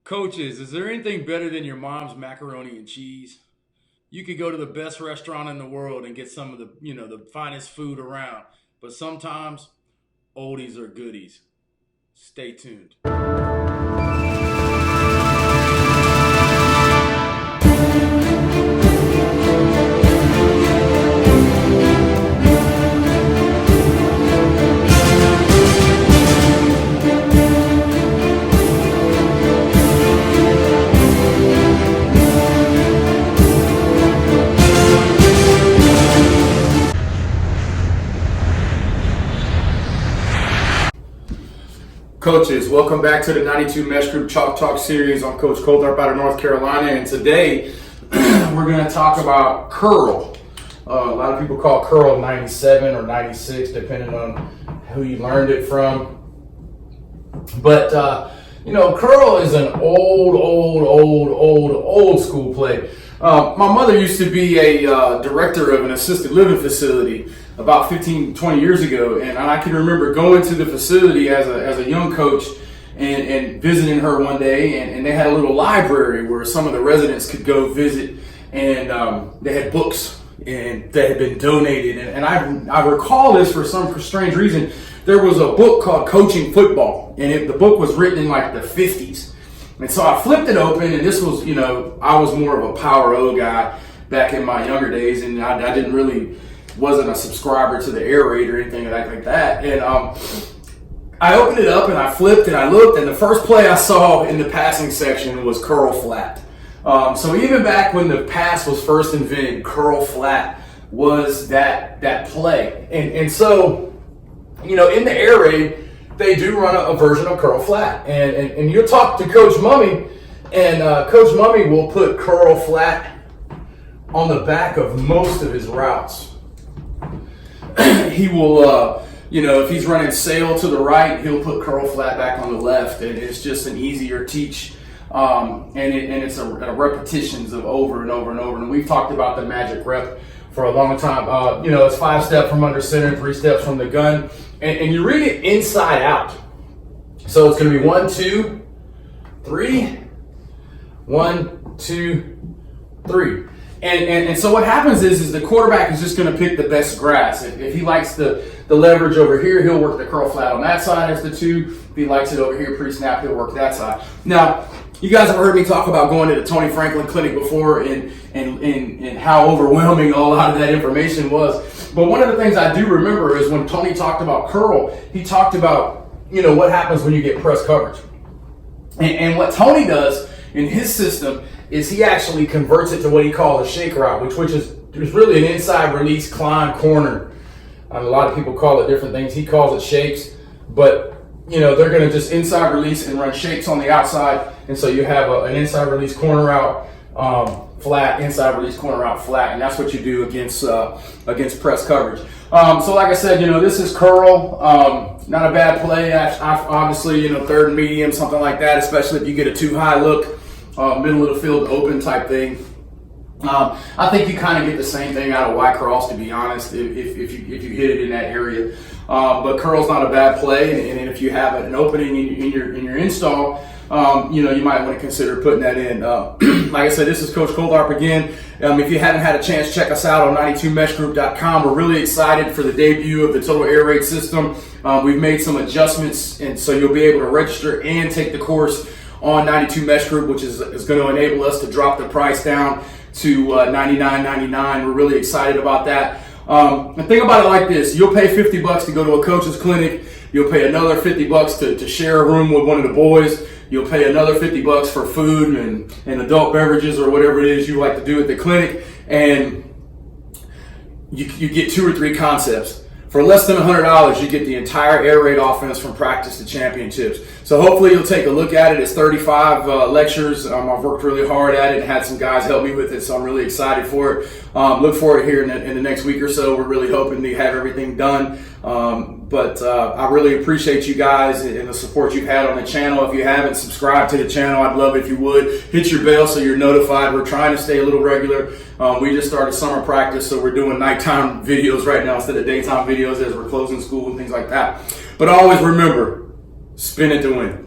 Coaches, is there anything better than your mom's macaroni and cheese? You could go to the best restaurant in the world and get some of the finest food around. But sometimes oldies are goodies. Stay tuned. Coaches, welcome back to the 92 Mesh Group Chalk Talk series. I'm Coach Coltharp out of North Carolina, and today we're going to talk about curl. A lot of people call curl 97 or 96, depending on who you learned it from. But, curl is an old school play. My mother used to be a director of an assisted living facility about 15, 20 years ago, and I can remember going to the facility as a young coach and visiting her one day, and they had a little library where some of the residents could go visit, and they had books and that had been donated, and I recall this for some strange reason. There was a book called Coaching Football, and the book was written in like the 50s. And so I flipped it open, and this was, I was more of a Power O guy back in my younger days, and I wasn't a subscriber to the Air Raid or anything like that. And I opened it up, and I flipped, and I looked, and the first play I saw in the passing section was curl flat. So even back when the pass was first invented, curl flat was that play. And so, in the Air Raid, they do run a version of curl flat. And you'll talk to Coach Mummy, and Coach Mummy will put curl flat on the back of most of his routes. He will, if he's running sail to the right, he'll put curl flat back on the left. And it's just an easier teach. And it's a repetitions of over and over and over. And we've talked about the magic rep for a long time. It's 5 steps from under center, 3 steps from the gun. And you read it inside out. So it's going to be 1, 2, 3. 1, 2, 3. And so what happens is the quarterback is just going to pick the best grass. If he likes the leverage over here, he'll work the curl flat on that side as the 2. If he likes it over here pre-snap, he'll work that side. Now, you guys have heard me talk about going to the Tony Franklin Clinic before and how overwhelming a lot of that information was. But one of the things I do remember is when Tony talked about curl, he talked about, what happens when you get press coverage. And what Tony does in his system is he actually converts it to what he calls a shake route, which is really an inside release climb corner. A lot of people call it different things. He calls it shakes, but they're going to just inside release and run shakes on the outside. And so you have an inside release corner route, flat, inside release corner route, flat. And that's what you do against press coverage. So like I said, this is curl. Not a bad play. Obviously, third and medium, something like that, especially if you get a too high look, middle of the field open type thing. I think you kind of get the same thing out of Y cross, to be honest, if you hit it in that area. But curl's not a bad play, and if you have an opening in your install, you might want to consider putting that in. Like I said, this is Coach Coltharp again. If you haven't had a chance, check us out on 92meshgroup.com. We're really excited for the debut of the Total Air Raid system. We've made some adjustments, and so you'll be able to register and take the course on 92 Mesh Group, which is going to enable us to drop the price down to $99.99. We're really excited about that. And think about it like this: you'll pay $50 to go to a coach's clinic. You'll pay another $50 to share a room with one of the boys. You'll pay another $50 for food and adult beverages or whatever it is you like to do at the clinic, and you get 2 or 3 concepts. For less than $100, you get the entire air raid offense from practice to championships. So hopefully you'll take a look at it. It's 35 lectures. I've worked really hard at it and had some guys help me with it, so I'm really excited for it. Look for it here in the next week or so. We're really hoping to have everything done. But I really appreciate you guys and the support you've had on the channel. If you haven't subscribed to the channel, I'd love it if you would. Hit your bell so you're notified. We're trying to stay a little regular. We just started summer practice, so we're doing nighttime videos right now instead of daytime videos as we're closing school and things like that. But always remember, spin it to win.